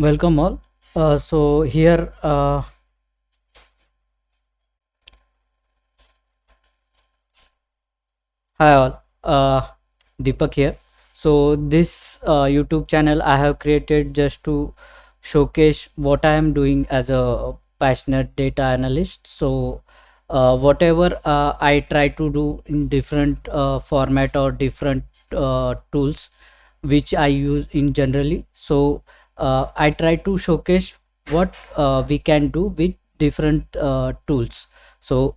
Welcome all. So here, hi all. Deepak here. So this YouTube channel I have created just to showcase what I am doing as a passionate data analyst. So whatever I try to do in different format or different tools which I use in generally. So I try to showcase what we can do with different tools. So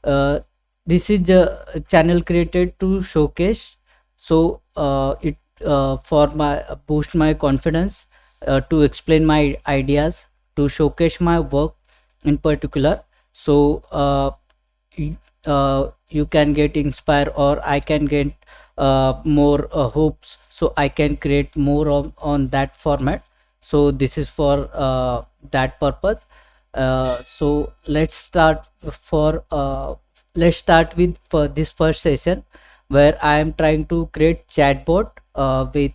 uh, this is the channel created to showcase. So it for my boost my confidence, to explain my ideas, to showcase my work in particular. So you can get inspired, or I can get more hopes, so I can create more on that format. So this is for that purpose. So let's start with for this first session, where I am trying to create chatbot with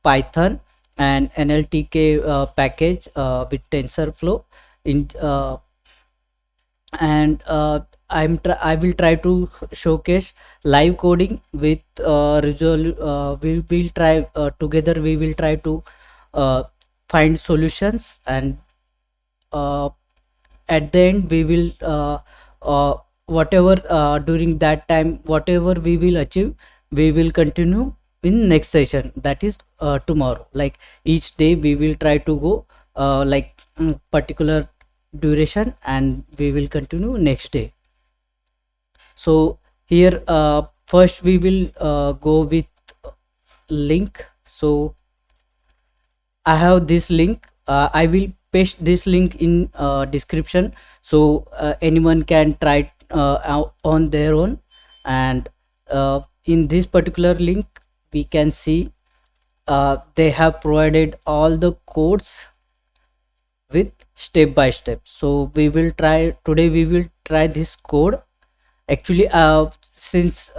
Python and NLTK package with TensorFlow in and I will try to showcase live coding with we will try together we will try to find solutions, and uh, at the end we will whatever during that time whatever we will achieve, we will continue in next session, that is tomorrow. Like each day we will try to go particular duration, and we will continue next day. So here first we will go with link. So I have this link. I will paste this link in description, so anyone can try on their own. And in this particular link, we can see they have provided all the codes with step by step. So we will try today. We will try this code. Actually, since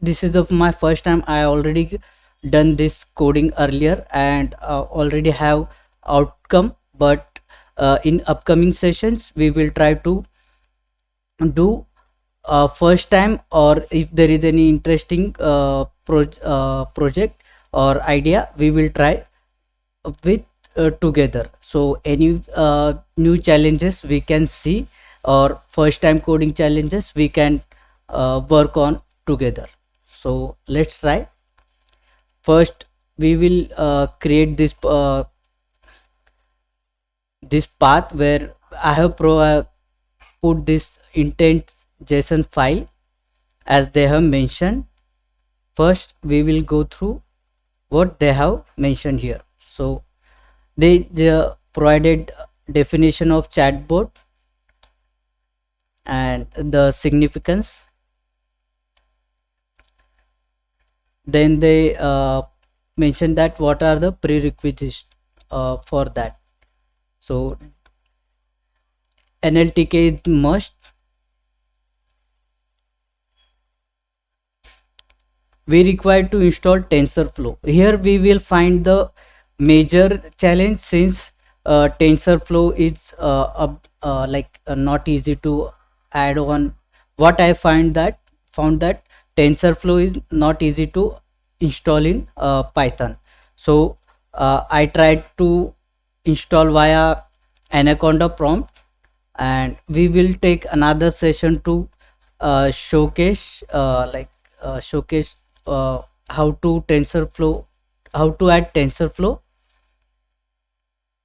this is the my first time, I already done this coding earlier, and already have outcome. But in upcoming sessions we will try to do first time, or if there is any interesting project or idea, we will try with together. So any new challenges we can see, or first time coding challenges, we can work on together. So let's try. First we will create this path, where I have put this intent JSON file as they have mentioned. First we will go through what they have mentioned here. So they provided definition of chatbot and the significance. Then they mentioned that what are the prerequisites for that. So NLTK is must. We require to install TensorFlow. Here we will find the major challenge, since TensorFlow is not easy to add on. What I found that TensorFlow is not easy to install in Python. So I tried to install via Anaconda prompt, and we will take another session to showcase how to TensorFlow, how to add TensorFlow.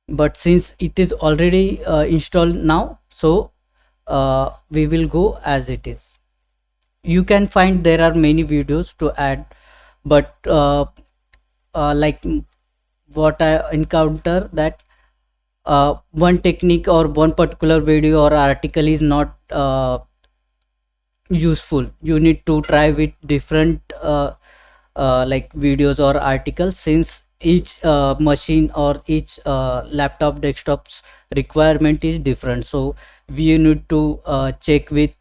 But since it is already installed now, so we will go as it is. You can find there are many videos to add, but like what I encounter, that one technique or one particular video or article is not useful. You need to try with different like videos or articles, since each machine or each laptop desktop's requirement is different. So we need to check with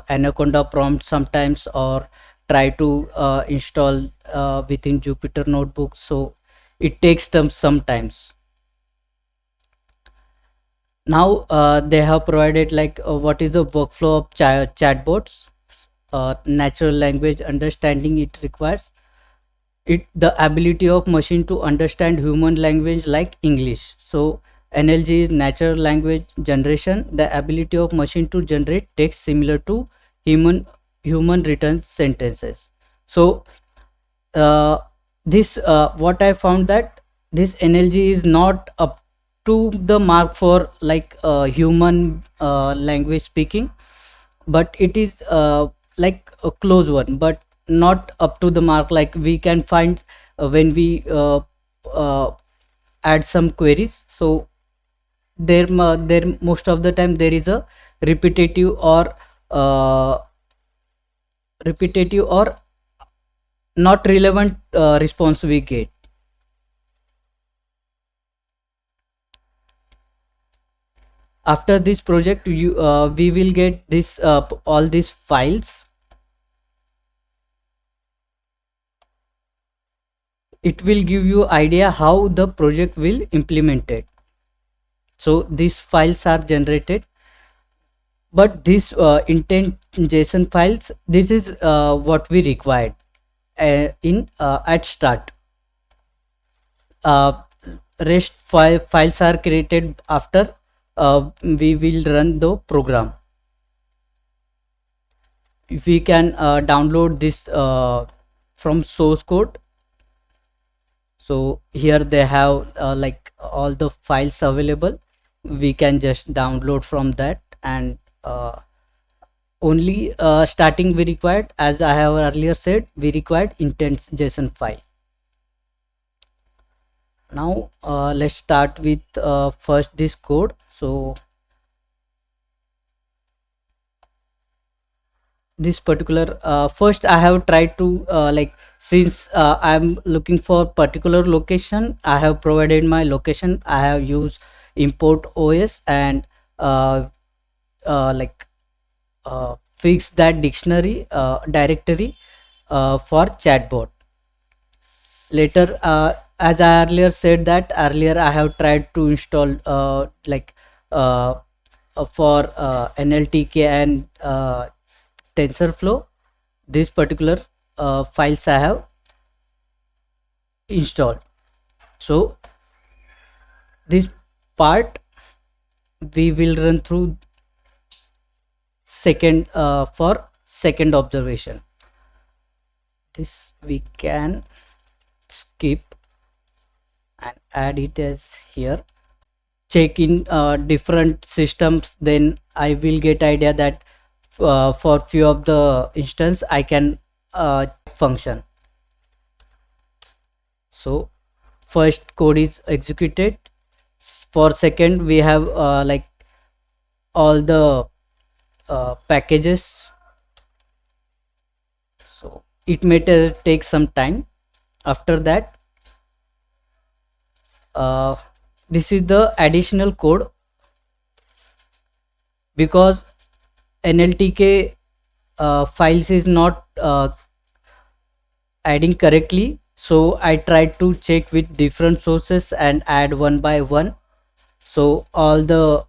Anaconda prompt sometimes, or try to install within Jupyter notebook. So it takes them sometimes. Now they have provided like what is the workflow of chatbots. Natural language understanding it requires it the ability of machine to understand human language like English. So NLG is natural language generation, the ability of machine to generate text similar to human written sentences. So uh, this what I found that this NLG is not up to the mark for like human language speaking, but it is like a close one, but not up to the mark. Like we can find when we uh, add some queries, so there most of the time there is a repetitive or uh, repetitive or not relevant response we get. After this project you we will get this all these files. It will give you idea how the project will implement it. So these files are generated, but this intent JSON files, this is what we required in at start. uh, rest files are created after we will run the program. If we can download this from source code, so here they have like all the files available. We can just download from that, and only starting we required, as I have earlier said, we required intents JSON file. Now let's start with first this code. So this particular first I have tried to like, since I'm looking for particular location, I have provided my location. I have used import OS and like fix that dictionary directory for chatbot. Later as I earlier said that earlier I have tried to install like uh, for NLTK and TensorFlow. This particular files I have installed. So this part we will run through second for second observation. This we can skip and add it as here. Check in different systems, then I will get idea that for few of the instance I can function. So first code is executed. For second we have like all the packages, so it may take some time. After that this is the additional code, because NLTK files is not adding correctly, so I tried to check with different sources and add one by one, so all the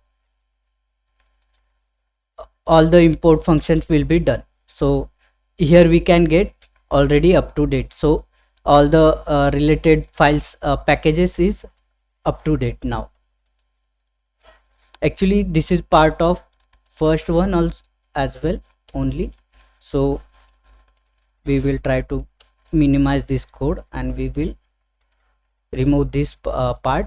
import functions will be done. So here we can get already up to date, so all the related files packages is up to date now. Actually this is part of first one also as well only. So we will try to minimize this code and we will remove this part.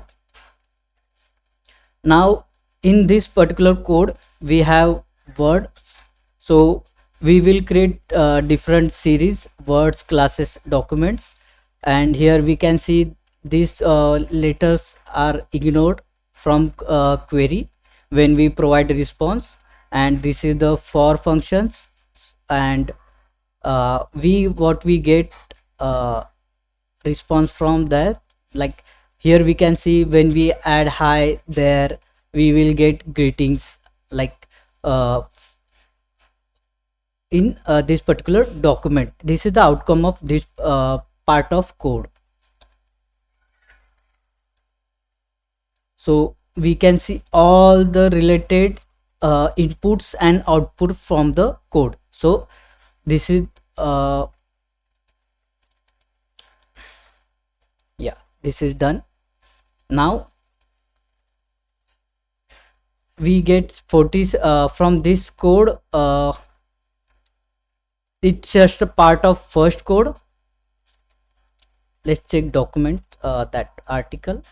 Now in this particular code we have words, so we will create different series words, classes, documents, and here we can see these letters are ignored from query when we provide response, and this is the for functions. And we what we get response from that, like here we can see when we add hi there, we will get greetings like in this particular document. This is the outcome of this part of code. So we can see all the related inputs and output from the code. So this is yeah, this is done. Now we get 40 from this code. It's just a part of first code. Let's check document, that article.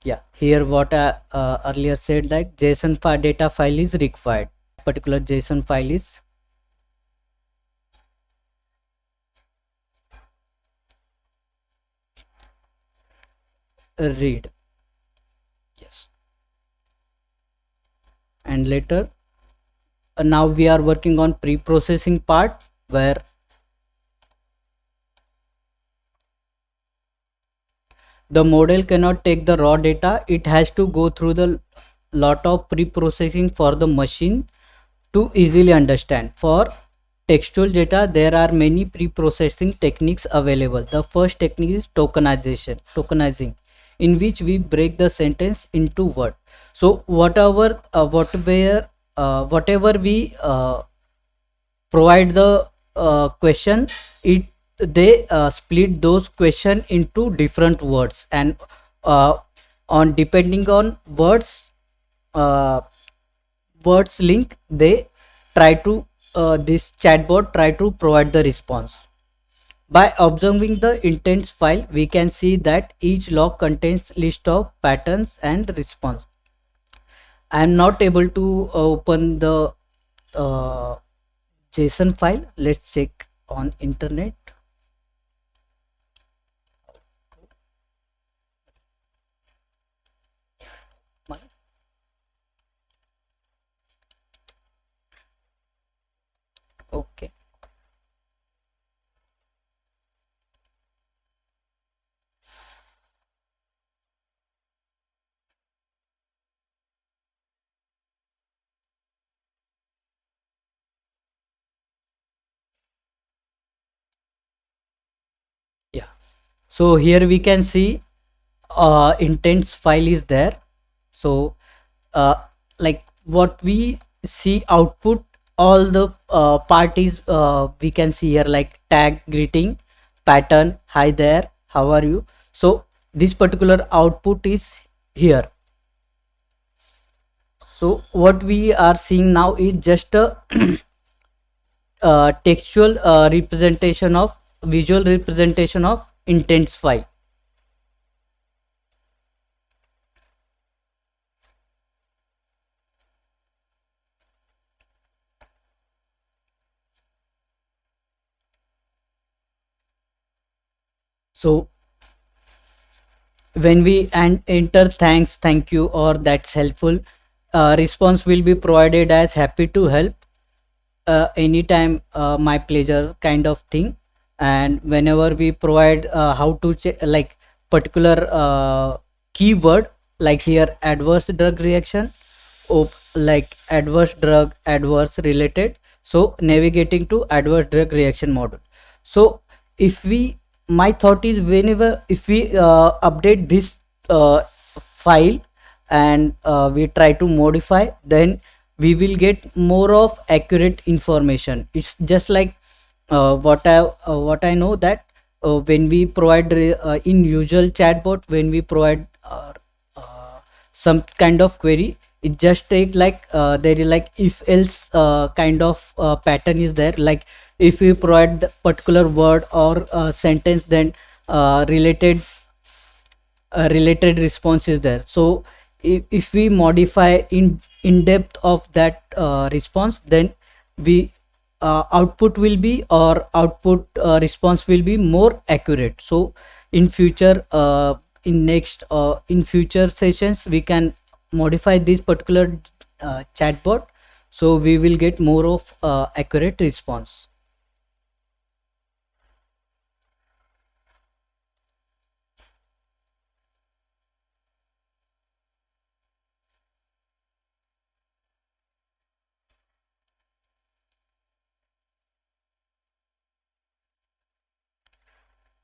Yeah, here what I earlier said, like JSON file data file is required. Particular JSON file is read. Yes, and later now we are working on pre-processing part, where the model cannot take the raw data. It has to go through the lot of pre-processing for the machine to easily understand. For textual data, there are many pre-processing techniques available. The first technique is tokenizing, in which we break the sentence into word. So whatever we provide the question, it they split those question into different words, and uh, on depending on uh, words link, they try to this chatbot try to provide the response. By observing the intents file, we can see that each log contains list of patterns and response. I am not able to open the uh, JSON file. Let's check on internet. Okay. Yeah. So here we can see intents file is there. So uh, like what we see output, all the parties we can see here, like tag, greeting, pattern, hi there, how are you. So this particular output is here. So what we are seeing now is just a textual representation of visual representation of intents file. So when we and enter thanks, thank you, or that's helpful, response will be provided as happy to help, anytime, my pleasure kind of thing. And whenever we provide how to like particular keyword, like here adverse drug reaction, like adverse drug, adverse related, so navigating to adverse drug reaction model. So if we my thought is, whenever if we update this file, and we try to modify, then we will get more of accurate information. It's just like what I know, that when we provide in usual chatbot, when we provide some kind of query, it just take like there is like if else kind of pattern is there. Like if we provide the particular word or sentence, then related response is there. So if we modify in depth of that response, then we output will be, or output response will be more accurate. So in future, in future sessions, we can modify this particular chatbot, so we will get more of accurate response.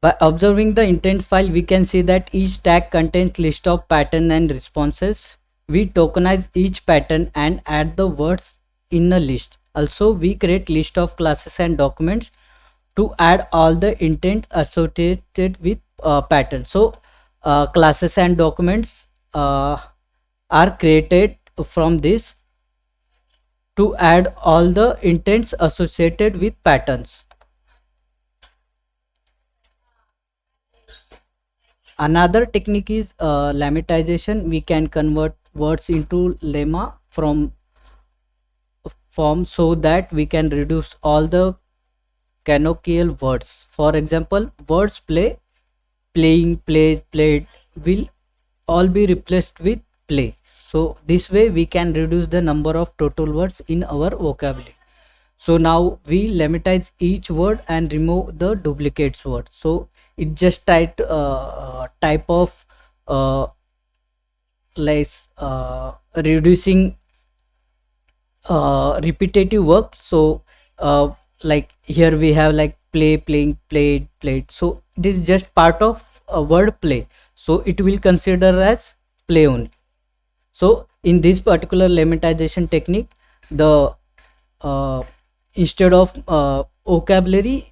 By observing the intent file, we can see that each tag contains list of pattern and responses. We tokenize each pattern and add the words in a list. Also, we create list of classes and documents to add all the intents associated with pattern. So, classes and documents are created from this to add all the intents associated with patterns. Another technique is lemmatization. We can convert words into lemma from form so that we can reduce all the canonical words. For example, words play, playing, play, played will all be replaced with play. So this way we can reduce the number of total words in our vocabulary. So now we lemmatize each word and remove the duplicates word. So it just type of uh, less reducing repetitive work. So like here we have like play, playing, played, played. So this is just part of a word play, so it will consider as play only. So in this particular lemmatization technique, the uh, instead of vocabulary,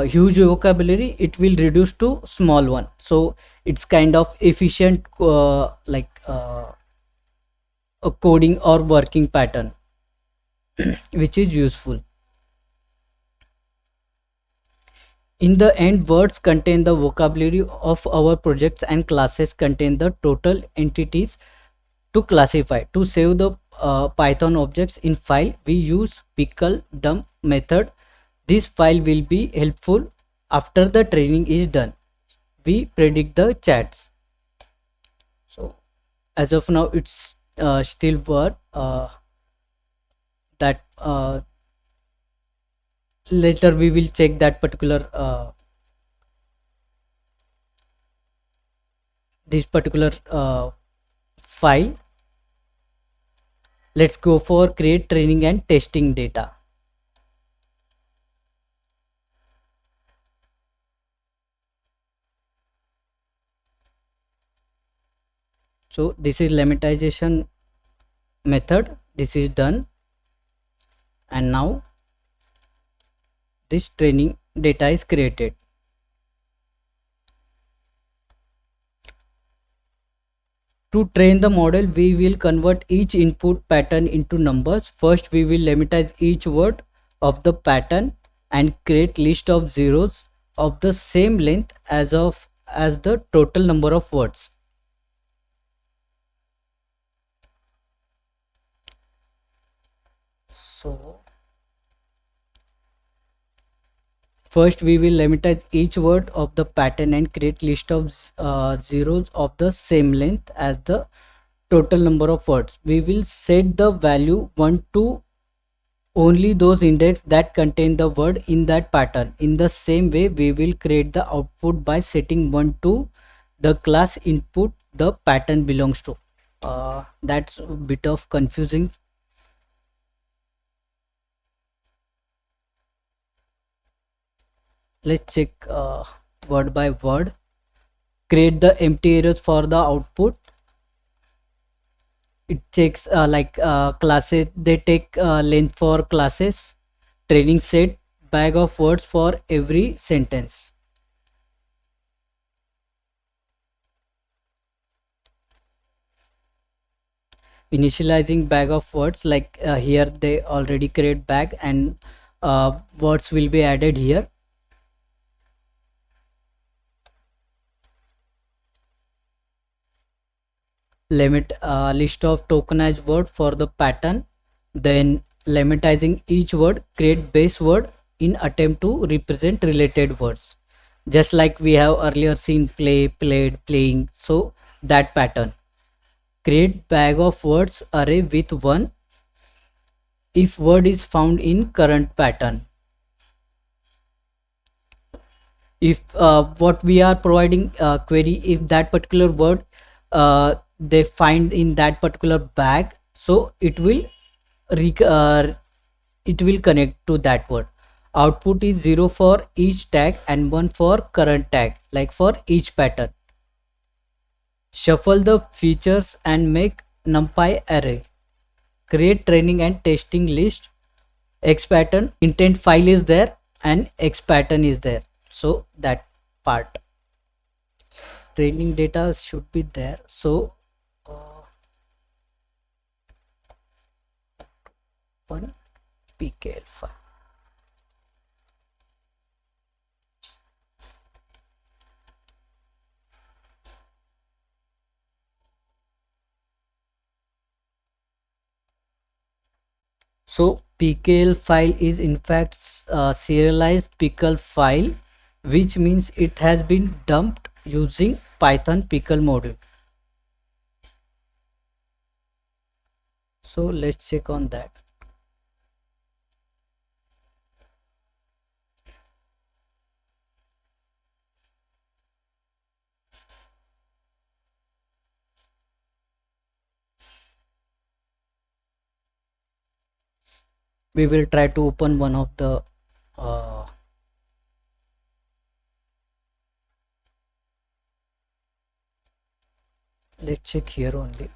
huge vocabulary, it will reduce to small one. So it's kind of efficient a coding or working pattern which is useful. In the end, words contain the vocabulary of our projects and classes contain the total entities to classify. To save the Python objects in file, we use pickle dump method. This file will be helpful after the training is done. We predict the chats. So as of now, it's still word that later we will check that particular this particular file. Let's go for create training and testing data. So this is lemmatization method. This is done, and now this training data is created. To train the model, we will convert each input pattern into numbers. First, we will lemmatize each word of the pattern and create list of zeros of the same length as the total number of words. So first we will lematize each word of the pattern and create list of zeros of the same length as the total number of words. We will set the value 1 to only those index that contain the word in that pattern. In the same way, we will create the output by setting 1 to the class input the pattern belongs to. That's a bit of confusing. Let's check word by word. Create the empty arrays for the output. It takes classes, they take length for classes, training set, bag of words for every sentence. Initializing bag of words, like here they already create bag and words will be added here. Limit list of tokenized word for the pattern, then lemmatizing each word, create base word in attempt to represent related words, just like we have earlier seen play, played, playing. So that pattern. Create bag of words array with one if word is found in current pattern. If what we are providing query, if that particular word they find in that particular bag, so it will connect to that word. Output is 0 for each tag and 1 for current tag, like for each pattern. Shuffle the features and make numpy array. Create training and testing list. X pattern intent file is there and X pattern is there. So that part. Training data should be there. So one pkl file. So pkl file is in fact serialized pickle file, which means it has been dumped using Python pickle module. So let's check on that. We will try to open one of the let's check here only.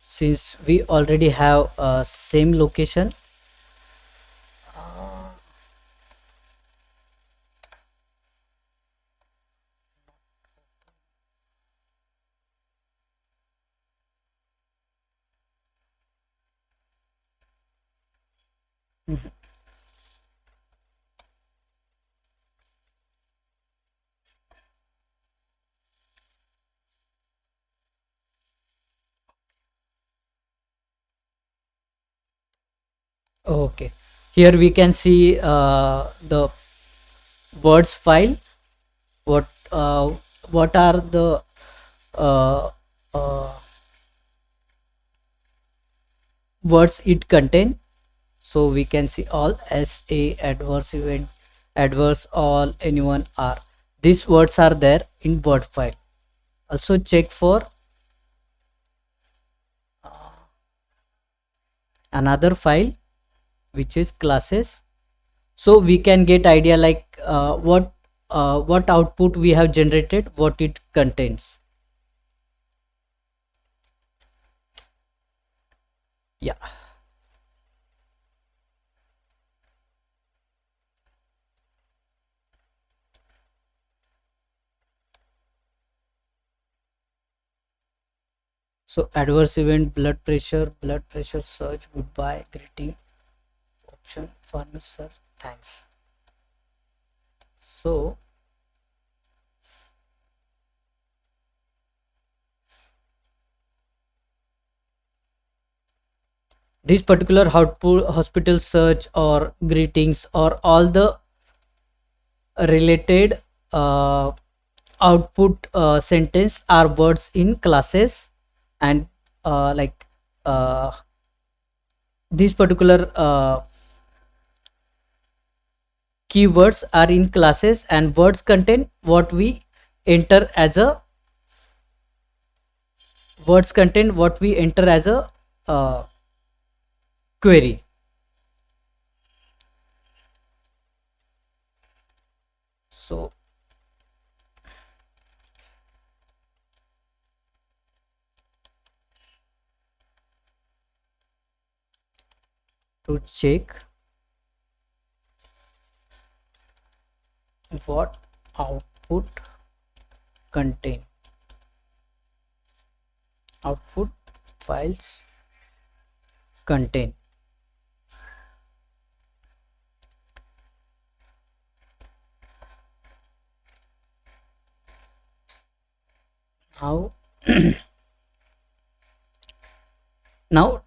Since we already have same location, okay, here we can see the words file. What uh, what are the uh, uh, words it contain? So we can see all SA, adverse event, adverse, all, anyone, are. These words are there in word file. Also check for another file which is classes. So we can get idea like what output we have generated, what it contains. Yeah. So adverse event, blood pressure surge, goodbye, greeting, option, farmer search, thanks. So this particular output, hospital search or greetings or all the related uh, output sentence are words in classes, and like these particular keywords are in classes, and words contain what we enter as a uh, query. So to check what output contain, output files contain. Now now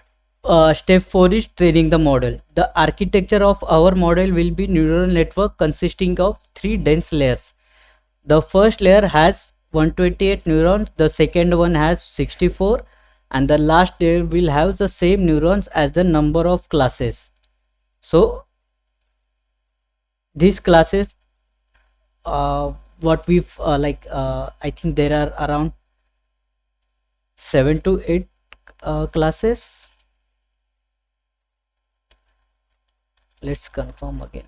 step 4 is training the model. The architecture of our model will be neural network consisting of 3 dense layers. The first layer has 128 neurons, the second one has 64, and the last layer will have the same neurons as the number of classes. So these classes what we've I think there are around 7 to 8 classes. Let's confirm again.